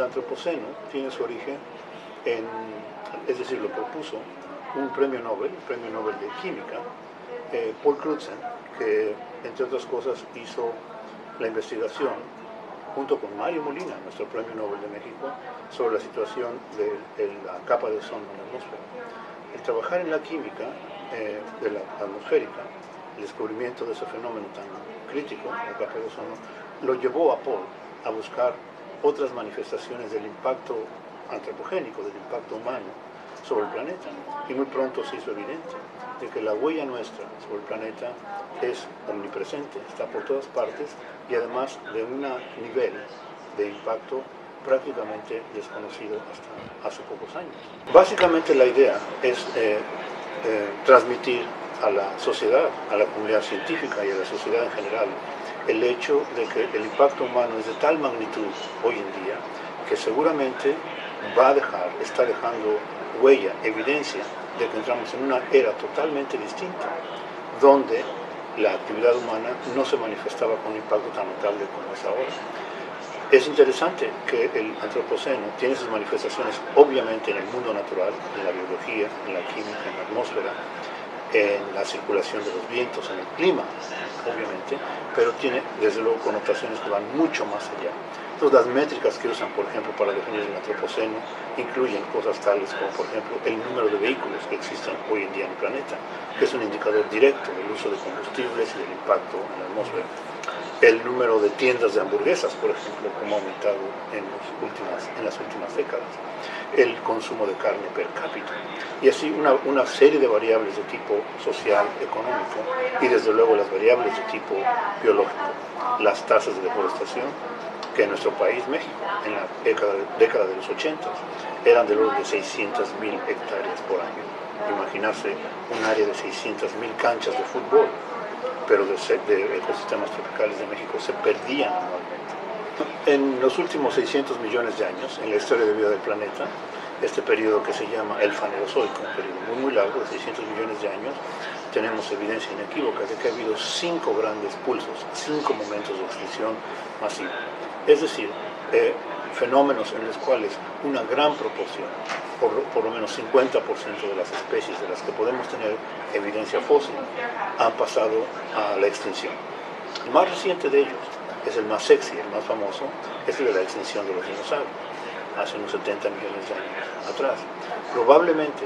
antropoceno tiene su origen en, es decir, lo propuso un premio Nobel de Química, Paul Crutzen, que entre otras cosas hizo la investigación junto con Mario Molina, nuestro premio Nobel de México, sobre la situación de la capa de ozono en la atmósfera. El trabajar en la química de la atmosférica, el descubrimiento de ese fenómeno tan crítico, la capa de ozono, lo llevó a Paul a buscar otras manifestaciones del impacto antropogénico, del impacto humano sobre el planeta. Y muy pronto se hizo evidente de que la huella nuestra sobre el planeta es omnipresente, está por todas partes y además de un nivel de impacto prácticamente desconocido hasta hace pocos años. Básicamente la idea es transmitir a la sociedad, a la comunidad científica y a la sociedad en general el hecho de que el impacto humano es de tal magnitud hoy en día que seguramente está dejando huella, evidencia de que entramos en una era totalmente distinta, donde la actividad humana no se manifestaba con un impacto tan notable como es ahora. Es interesante que el antropoceno tiene sus manifestaciones obviamente en el mundo natural, en la biología, en la química, en la atmósfera, en la circulación de los vientos, en el clima, obviamente, pero tiene desde luego connotaciones que van mucho más allá. Entonces las métricas que usan, por ejemplo, para definir el antropoceno incluyen cosas tales como, por ejemplo, el número de vehículos que existen hoy en día en el planeta, que es un indicador directo del uso de combustibles y del impacto en la atmósfera. El número de tiendas de hamburguesas, por ejemplo, como ha aumentado en las últimas décadas, el consumo de carne per cápita, y así una serie de variables de tipo social, económico, y desde luego las variables de tipo biológico, las tasas de deforestación, que en nuestro país, México, en la década de los 80, eran del orden de 600.000 hectáreas por año. Imaginarse un área de 600.000 canchas de fútbol, pero de ecosistemas tropicales de México se perdían anualmente. En los últimos 600 millones de años, en la historia de vida del planeta, este periodo que se llama el Fanerozoico, un periodo muy largo, de 600 millones de años, tenemos evidencia inequívoca de que ha habido 5 grandes pulsos, 5 momentos de extinción masiva. Es decir, fenómenos en los cuales una gran proporción, por lo menos 50% de las especies de las que podemos tener evidencia fósil, han pasado a la extinción. El más reciente de ellos es el más sexy, el más famoso, es el de la extinción de los dinosaurios, hace unos 70 millones de años atrás. Probablemente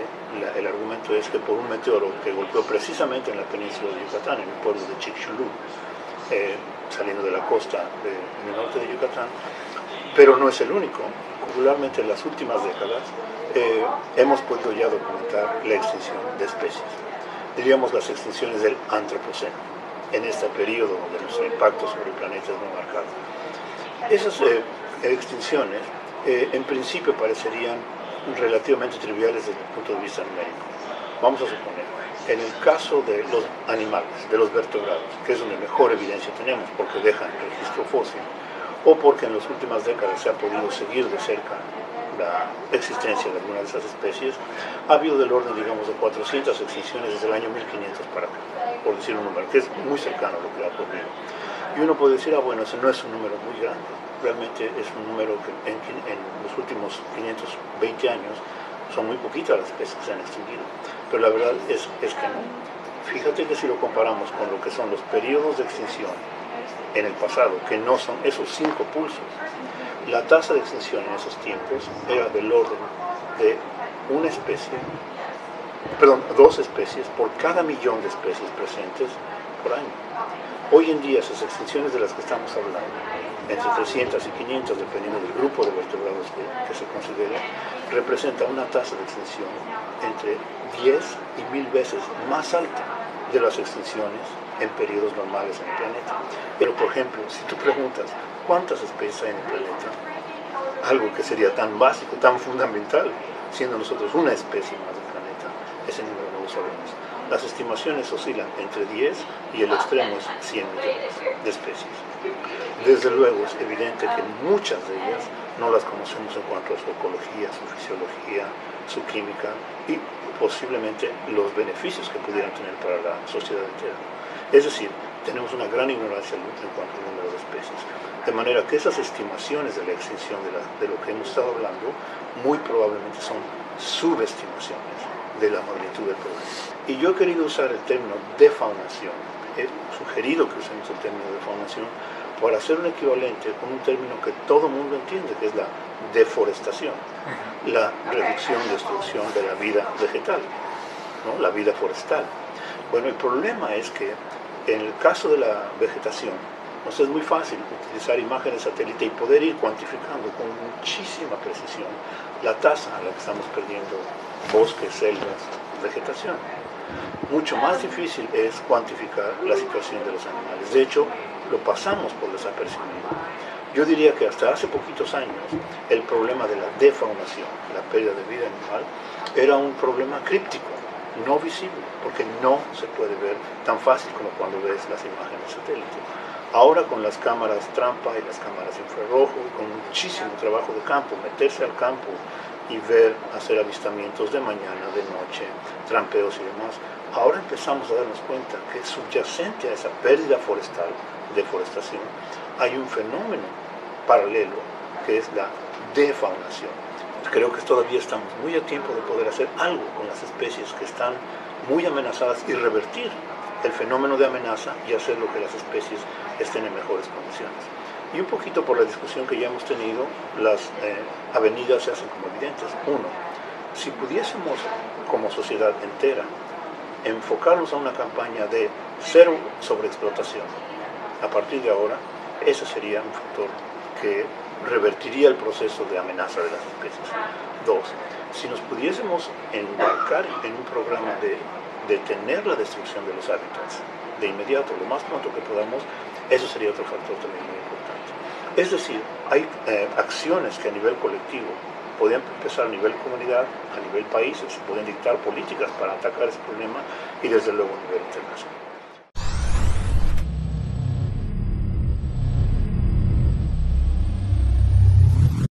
el argumento es que por un meteoro que golpeó precisamente en la península de Yucatán, en el pueblo de Chicxulub, saliendo de la costa del norte de Yucatán, pero no es el único. Popularmente en las últimas décadas hemos podido ya documentar la extinción de especies, diríamos las extinciones del antropoceno, en este periodo donde nuestro impacto sobre el planeta es muy marcado. Esas extinciones en principio parecerían relativamente triviales desde el punto de vista numérico. Vamos a suponer, en el caso de los animales, de los vertebrados, que es donde mejor evidencia tenemos porque dejan registro fósil, o porque en las últimas décadas se ha podido seguir de cerca la existencia de alguna de esas especies, ha habido del orden, digamos, de 400 extinciones desde el año 1500 para acá, por decir un número, que es muy cercano a lo que ha ocurrido. Y uno puede decir, bueno, ese no es un número muy grande, realmente es un número que en los últimos 520 años son muy poquitas las especies que se han extinguido, pero la verdad es que no. Fíjate que si lo comparamos con lo que son los periodos de extinción en el pasado, que no son esos 5 pulsos, la tasa de extinción en esos tiempos era del orden de dos especies por cada millón de especies presentes por año. Hoy en día esas extinciones de las que estamos hablando, entre 300 y 500 dependiendo del grupo de vertebrados que se considere, representa una tasa de extinción entre 10 y 1000 veces más alta de las extinciones en periodos normales en el planeta. Pero por ejemplo, si tú preguntas cuántas especies hay en el planeta, algo que sería tan básico, tan fundamental, siendo nosotros una especie más del planeta, ese número no lo sabemos. Las estimaciones oscilan entre 10 y el extremo es 100 millones de especies. Desde luego es evidente que muchas de ellas no las conocemos en cuanto a su ecología, su fisiología, su química y posiblemente los beneficios que pudieran tener para la sociedad entera. Es decir, tenemos una gran ignorancia en cuanto al número de especies. De manera que esas estimaciones de la extinción de lo que hemos estado hablando muy probablemente son subestimaciones de la magnitud del problema. Y yo he querido usar el término defaunación, he sugerido que usemos el término defaunación para hacer un equivalente con un término que todo el mundo entiende, que es la deforestación, la reducción, destrucción de la vida vegetal, ¿no? La vida forestal. Bueno, el problema es que en el caso de la vegetación, es muy fácil utilizar imágenes satélite y poder ir cuantificando con muchísima precisión la tasa a la que estamos perdiendo bosques, selvas, vegetación. Mucho más difícil es cuantificar la situación de los animales. De hecho, lo pasamos por desapercibido. Yo diría que hasta hace poquitos años el problema de la defaunación, la pérdida de vida animal, era un problema críptico, no visible, porque no se puede ver tan fácil como cuando ves las imágenes satélite. Ahora con las cámaras trampa y las cámaras infrarrojo, con muchísimo trabajo de campo, meterse al campo y ver, hacer avistamientos de mañana, de noche, trampeos y demás, ahora empezamos a darnos cuenta que subyacente a esa pérdida forestal, deforestación, hay un fenómeno paralelo que es la defaunación. Creo que todavía estamos muy a tiempo de poder hacer algo con las especies que están muy amenazadas y revertir el fenómeno de amenaza y hacer lo que las especies estén en mejores condiciones. Y un poquito por la discusión que ya hemos tenido, las avenidas se hacen como evidentes. Uno, si pudiésemos como sociedad entera enfocarnos a una campaña de cero sobreexplotación, a partir de ahora, ese sería un factor que revertiría el proceso de amenaza de las especies. Dos, si nos pudiésemos embarcar en un programa de detener la destrucción de los hábitats de inmediato, lo más pronto que podamos, eso sería otro factor también muy importante. Es decir, hay acciones que a nivel colectivo podrían empezar a nivel comunidad, a nivel países, se pueden dictar políticas para atacar ese problema y desde luego a nivel internacional.